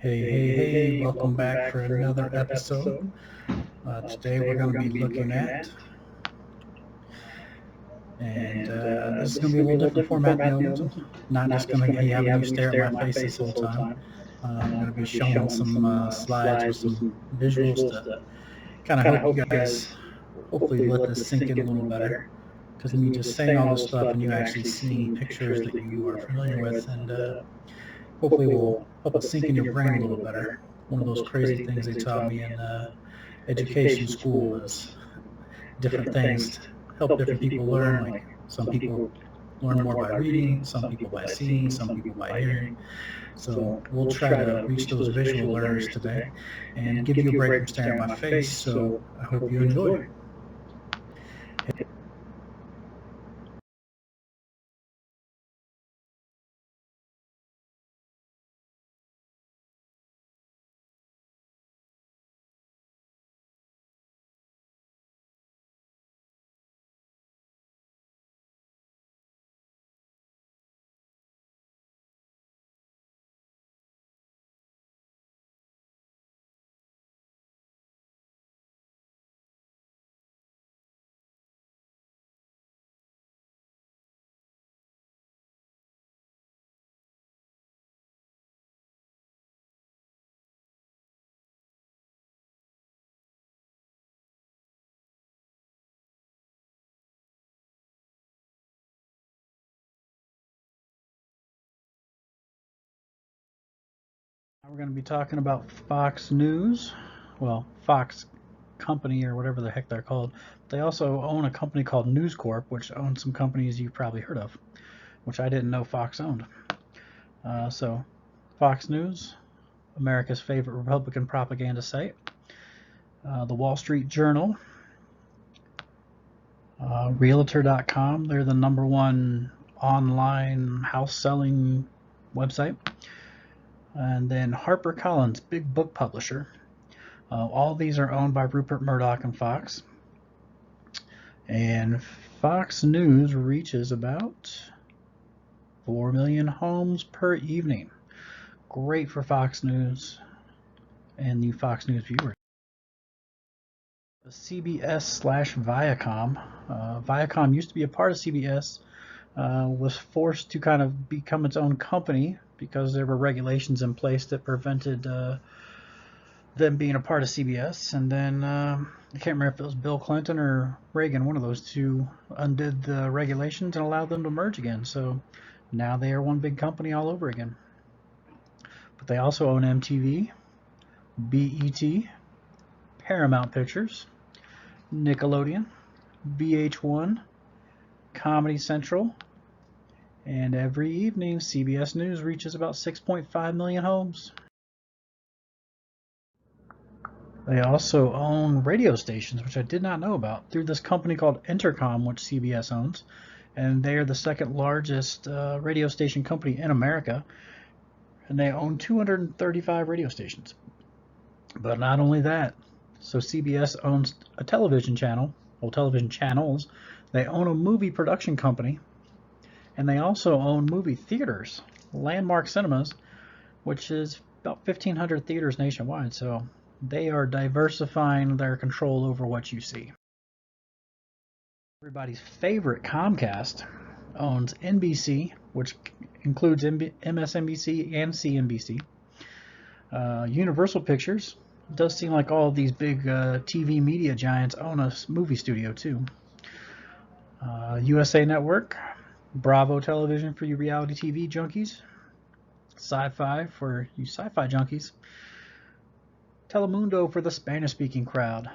Hey, welcome back for another episode. Today we're going to be looking at, this is going to be a little different format than the others. I'm not just going to be having you stare at my face this whole time. I'm going to be showing some slides with some visuals to kind of help you guys hopefully let this sink in a little better. Because me just saying all this stuff and you actually seeing pictures that you are familiar with, and hopefully will help it sink in your brain a little better. One of those crazy things they taught me in education school is different things to help different people learn. Like some people learn more by reading, some people by seeing, some people by hearing. So we'll try to reach those visual learners today and give you a break from staring at my face. So I hope you enjoy. Now we're going to be talking about Fox News. Well, Fox Company or whatever the heck they're called. They also own a company called News Corp, which owns some companies you've probably heard of, which I didn't know Fox owned. So, Fox News, America's favorite Republican propaganda site. The Wall Street Journal, Realtor.com. They're the #1 online house selling website. And then HarperCollins, big book publisher. All these are owned by Rupert Murdoch and Fox. And Fox News reaches about 4 million homes per evening. Great for Fox News and the Fox News viewers. CBS/Viacom. Viacom used to be a part of CBS, was forced to kind of become its own company because there were regulations in place that prevented them being a part of CBS. And then I can't remember if it was Bill Clinton or Reagan, one of those two, undid the regulations and allowed them to merge again. So now they are one big company all over again. But they also own MTV, BET, Paramount Pictures, Nickelodeon, VH1, Comedy Central, and every evening CBS News reaches about 6.5 million homes. They also own radio stations, which I did not know about, through this company called Entercom, which CBS owns. And they are the second largest radio station company in America. And they own 235 radio stations. But not only that, so CBS owns a television channel, well, television channels. They own a movie production company. And they also own movie theaters, Landmark Cinemas, which is about 1,500 theaters nationwide. So they are diversifying their control over what you see. Everybody's favorite Comcast owns NBC, which includes MSNBC and CNBC. Universal Pictures. It does seem like all of these big TV media giants own a movie studio too. USA Network, Bravo Television for you reality TV junkies, Sci-Fi for you sci-fi junkies, Telemundo for the Spanish-speaking crowd,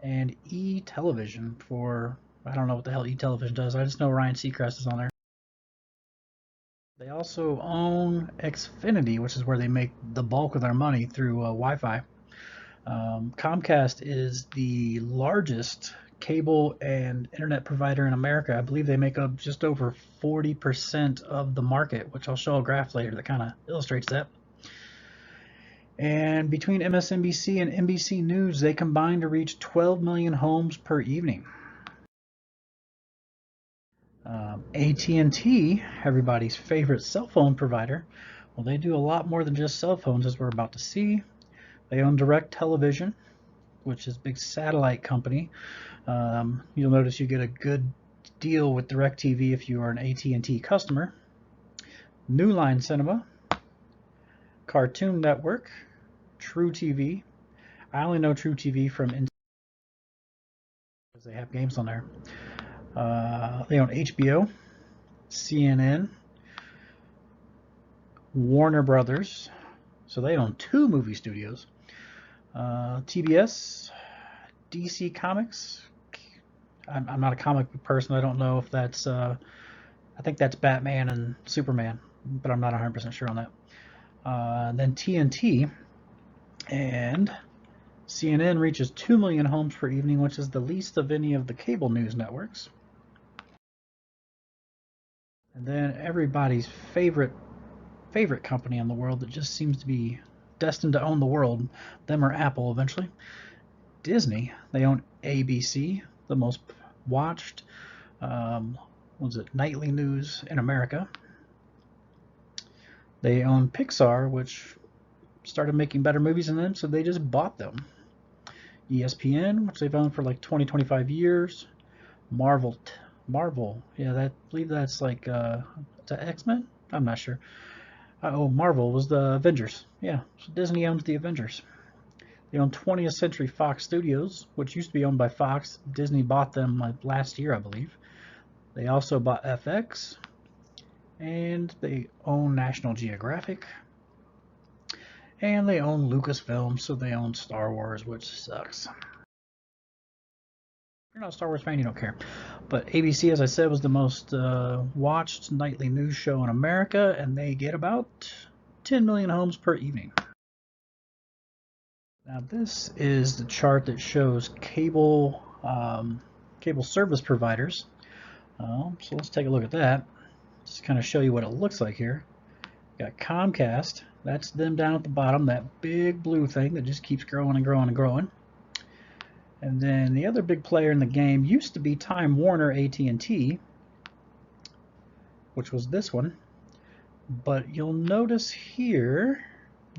and E-Television for, I don't know what the hell E-Television does. I just know Ryan Seacrest is on there. They also own Xfinity, which is where they make the bulk of their money through Wi-Fi. Comcast is the largest cable and internet provider in America. I believe they make up just over 40% of the market, which I'll show a graph later that kind of illustrates that. And between MSNBC and NBC News, they combine to reach 12 million homes per evening. AT&T, everybody's favorite cell phone provider, Well, they do a lot more than just cell phones, as we're about to see. They own Direct Television, which is a big satellite company. You'll notice you get a good deal with DirecTV if you are an AT&T customer. New Line Cinema, Cartoon Network, truTV. I only know truTV from because they have games on there. They own HBO, CNN, Warner Brothers, so they own 2 movie studios. TBS, DC Comics. I'm not a comic book person. I don't know if that's, I think that's Batman and Superman, but I'm not 100% sure on that. Then TNT, and CNN reaches 2 million homes per evening, which is the least of any of the cable news networks. And then everybody's favorite company in the world that just seems to be destined to own the world, them or Apple eventually. Disney. They own ABC, the most watched nightly news in America. They own Pixar, which started making better movies than them, so they just bought them. ESPN, which they've owned for like 25 years. Marvel, yeah, I believe that's like X-Men? I'm not sure. Marvel was the Avengers. Yeah, so Disney owns the Avengers. They own 20th Century Fox Studios, which used to be owned by Fox. Disney bought them like last year, I believe. They also bought FX, and they own National Geographic, and they own Lucasfilm, so they own Star Wars, which sucks. If you're not a Star Wars fan, you don't care. But ABC, as I said, was the most watched nightly news show in America, and they get about 10 million homes per evening. Now this is the chart that shows cable service providers. So let's take a look at that. Just kind of show you what it looks like here. Got Comcast. That's them down at the bottom, that big blue thing that just keeps growing and growing and growing. And then the other big player in the game used to be Time Warner AT&T, which was this one. But you'll notice here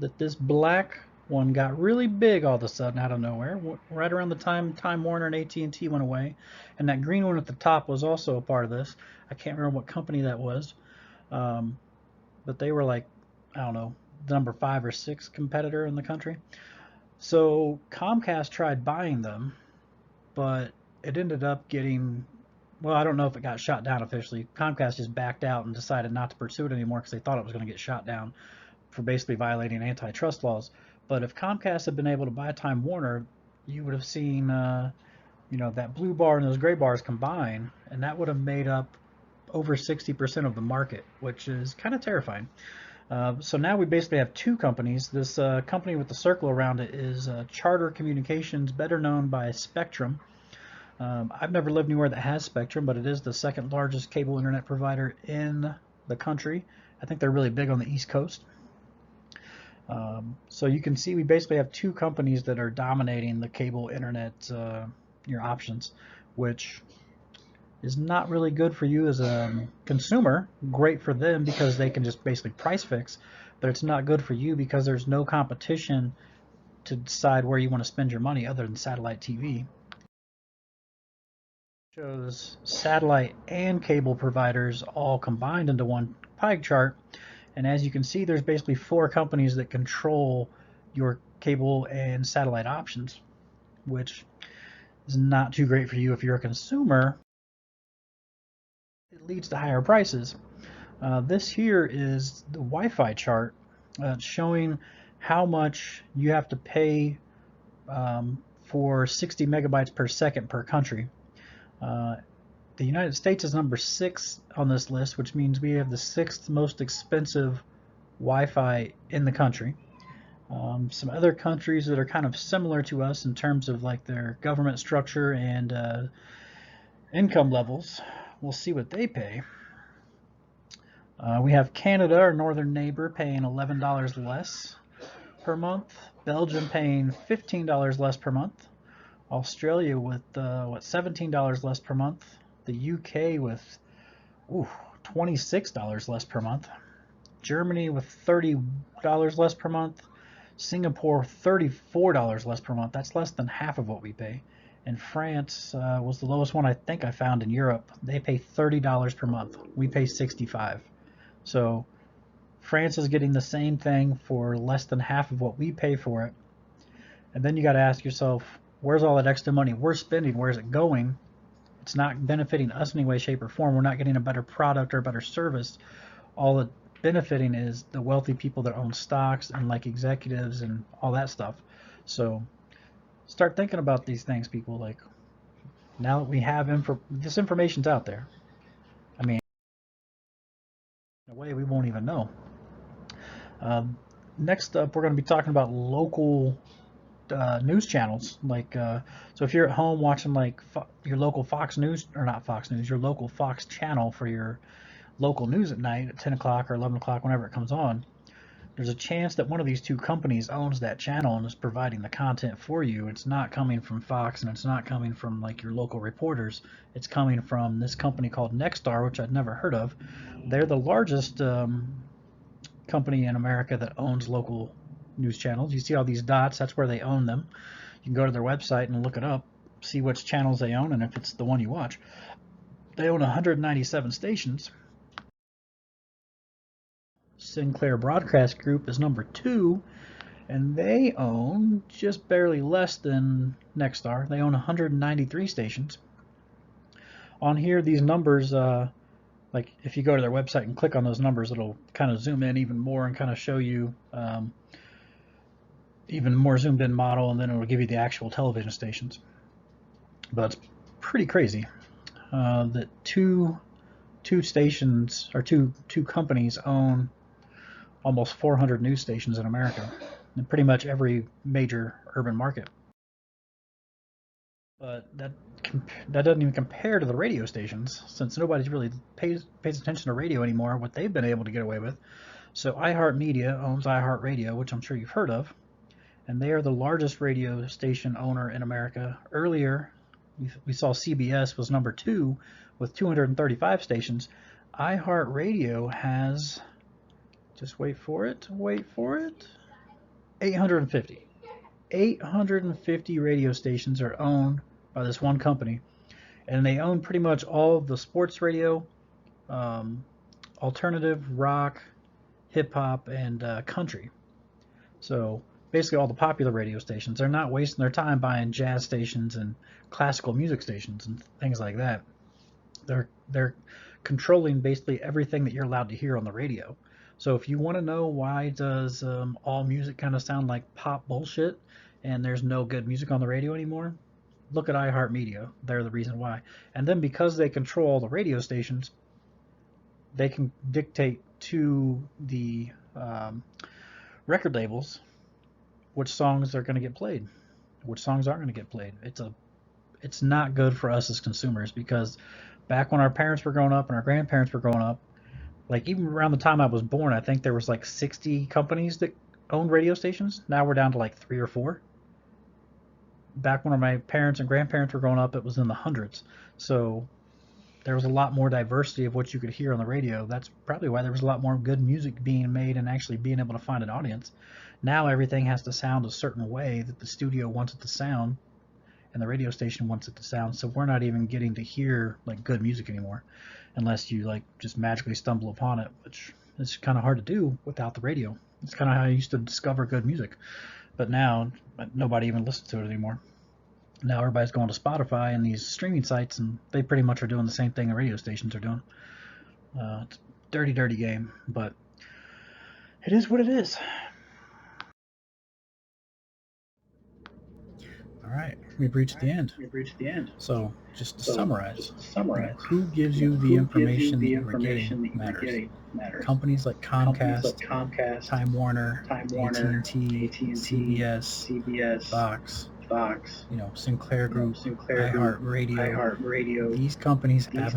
that this black one got really big all of a sudden out of nowhere, right around the time Time Warner and AT&T went away. And that green one at the top was also a part of this. I can't remember what company that was, but they were like, I don't know, the number 5 or 6 competitor in the country. So Comcast tried buying them, but it ended up getting, well, I don't know if it got shot down officially. Comcast just backed out and decided not to pursue it anymore because they thought it was going to get shot down for basically violating antitrust laws. But if Comcast had been able to buy Time Warner, you would have seen, that blue bar and those gray bars combine, and that would have made up over 60% of the market, which is kind of terrifying. So now we basically have 2 companies. This company with the circle around it is Charter Communications, better known by Spectrum. I've never lived anywhere that has Spectrum, but it is the 2nd largest cable internet provider in the country. I think they're really big on the East Coast. So you can see we basically have 2 companies that are dominating the cable internet options, which is not really good for you as a consumer. Great for them because they can just basically price fix, but it's not good for you because there's no competition to decide where you want to spend your money other than satellite TV. It shows satellite and cable providers all combined into one pie chart, and as you can see, there's basically 4 companies that control your cable and satellite options, which is not too great for you if you're a consumer. It leads to higher prices. This here is the Wi-Fi chart showing how much you have to pay for 60 megabytes per second per country. The United States is number 6 on this list, which means we have the 6th most expensive Wi-Fi in the country. Some other countries that are kind of similar to us in terms of like their government structure and income levels. We'll see what they pay. We have Canada, our northern neighbor, paying $11 less per month. Belgium paying $15 less per month. Australia with $17 less per month. The UK with $26 less per month. Germany with $30 less per month. Singapore, $34 less per month. That's less than half of what we pay. And France was the lowest one I think I found in Europe. They pay $30 per month. We pay $65. So France is getting the same thing for less than half of what we pay for it. And then you got to ask yourself, where's all that extra money we're spending? Where's it going? It's not benefiting us in any way, shape, or form. We're not getting a better product or a better service. All it benefiting is the wealthy people that own stocks and like executives and all that stuff. So start thinking about these things, people. Like, now that we have this information's out there, I mean, in a way we won't even know. Next up, we're going to be talking about local news channels. Like, so if you're at home watching like your local Fox News, or not Fox News, your local Fox channel for your local news at night at 10 o'clock or 11 o'clock, whenever it comes on, there's a chance that one of these two companies owns that channel and is providing the content for you. It's not coming from Fox, and it's not coming from like your local reporters. It's coming from this company called Nexstar, which I'd never heard of. They're the largest company in America that owns local news channels. You see all these dots, that's where they own them. You can go to their website and look it up, see which channels they own, and if it's the one you watch. They own 197 stations. Sinclair Broadcast Group is number 2, and they own just barely less than Nexstar. They own 193 stations. On here, these numbers, like if you go to their website and click on those numbers, it'll kind of zoom in even more and kind of show you even more zoomed in model, and then it'll give you the actual television stations. But it's pretty crazy that two stations, or two companies, own almost 400 news stations in America, in pretty much every major urban market. But that doesn't even compare to the radio stations, since nobody's really pays attention to radio anymore, what they've been able to get away with. So iHeartMedia owns iHeartRadio, which I'm sure you've heard of, and they are the largest radio station owner in America. Earlier, we saw CBS was number 2 with 235 stations. iHeartRadio has, just wait for it, 850. 850 radio stations are owned by this one company, and they own pretty much all of the sports radio, alternative, rock, hip-hop, and country. So basically all the popular radio stations. They're not wasting their time buying jazz stations and classical music stations and things like that. They're controlling basically everything that you're allowed to hear on the radio. So if you want to know why does all music kind of sound like pop bullshit and there's no good music on the radio anymore, look at iHeartMedia. They're the reason why. And then because they control all the radio stations, they can dictate to the record labels which songs are going to get played, which songs aren't going to get played. It's not good for us as consumers, because back when our parents were growing up and our grandparents were growing up, like even around the time I was born, I think there was like 60 companies that owned radio stations. Now we're down to like 3 or 4. Back when my parents and grandparents were growing up, it was in the hundreds. So there was a lot more diversity of what you could hear on the radio. That's probably why there was a lot more good music being made and actually being able to find an audience. Now everything has to sound a certain way that the studio wants it to sound, and the radio station wants it to sound. So we're not even getting to hear like good music anymore, unless you like just magically stumble upon it, which is kind of hard to do without the radio. It's kind of how I used to discover good music, but now nobody even listens to it anymore. Now everybody's going to Spotify and these streaming sites, and they pretty much are doing the same thing the radio stations are doing. It's a dirty game, but it is what it is. All right, we've reached the end. So, just to summarize, who gives you the information that you're getting matters. Companies like Comcast, Time Warner, AT&T, CBS, Fox, Sinclair Group, iHeartRadio. These companies have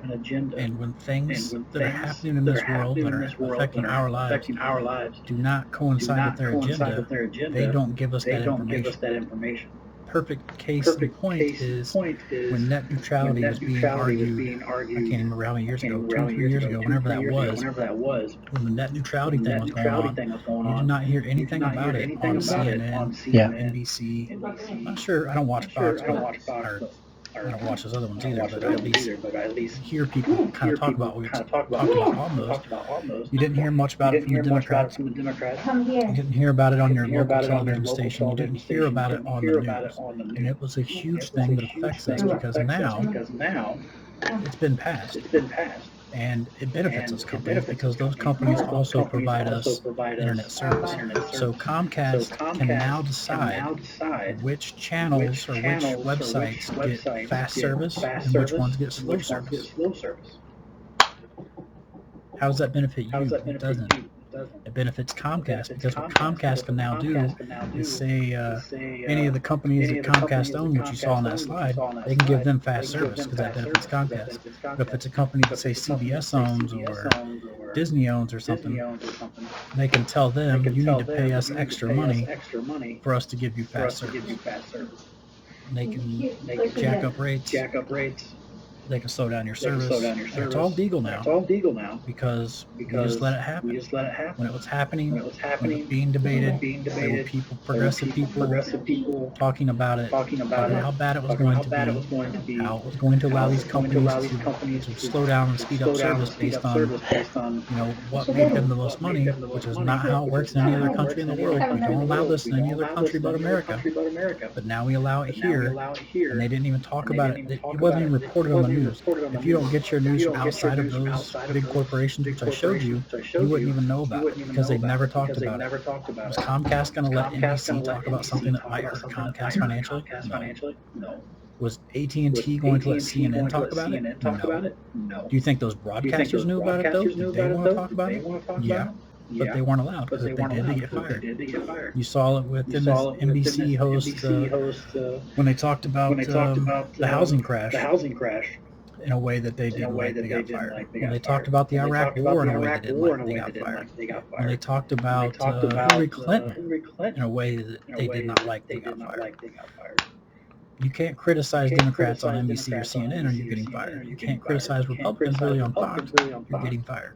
an agenda, and when things that are happening in this world that are affecting our lives do not coincide with their agenda, they don't give us that information. perfect case in point is when net neutrality was being argued. I can't even remember how many years ago, 2 or 3 years ago, whenever that was. When the net neutrality thing was going on, you did not hear anything about it on CNN, Yeah. NBC. I'm not sure. I don't watch Fox, or I don't watch those other ones either, but I at least hear people kind of talk about what we talked about on those. You didn't hear much about it from the Democrats. You didn't hear about it on your local television station. You didn't hear about it on the news. And it was a huge thing that affects us because now it's been passed. And it benefits those companies because those companies also provide us internet service. So Comcast can now decide which channels or which websites get fast service and which ones get slow service. How does that benefit you? It doesn't. It benefits Comcast because what Comcast can now do is say any of the companies that Comcast owns, which you saw on that slide, they can give them fast service because that benefits Comcast. But if it's a company that say CBS owns or Disney owns or something, they can tell them you need to pay us extra money for us to give you fast service. And they can jack up rates. They can slow down your service. And it's all legal now because we just let it happen. When it was happening, when it was being debated, there were progressive people talking about it, talking about how bad it was going to be, how it was going to allow these companies to slow down and speed up service based on what made them the most money, which is not how it works in any other country in the world. We don't allow this in any other country but America. But now we allow it here, and they didn't even talk about it. It wasn't even reported on the news. If you don't get your news from outside of those big corporations, which I showed you, you wouldn't even know about it because they never talked about it. Was Comcast going to let NBC talk about something that might hurt Comcast financially? No. Was AT&T going to let CNN talk about it? No. Do you think those broadcasters knew about it, though? Did they want to talk about it? Yeah. But they weren't allowed because if they did, they get fired. You saw it with this NBC host when they talked about the housing crash in a way that they didn't like, they got fired. When they talked about the Iraq War in a way they didn't like, they got fired. When they talked about Hillary Clinton in a way that they did not like, they got fired. You can't criticize Democrats on NBC or CNN or you're getting fired. You can't criticize Republicans really on Fox, you're getting fired.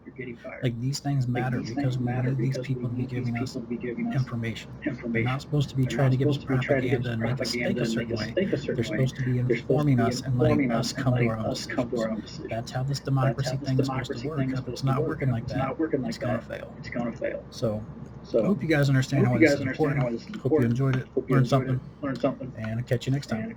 Like, these things matter because we need these people to be giving us information. They're not supposed to be trying to give us propaganda and make us think a certain way. They're supposed to be informing us and letting us come to our own decisions. That's how this democracy thing is supposed to work. If it's not working like that, it's going to fail. So I hope you guys understand why this is important. Hope you enjoyed it, learned something, and I'll catch you next time.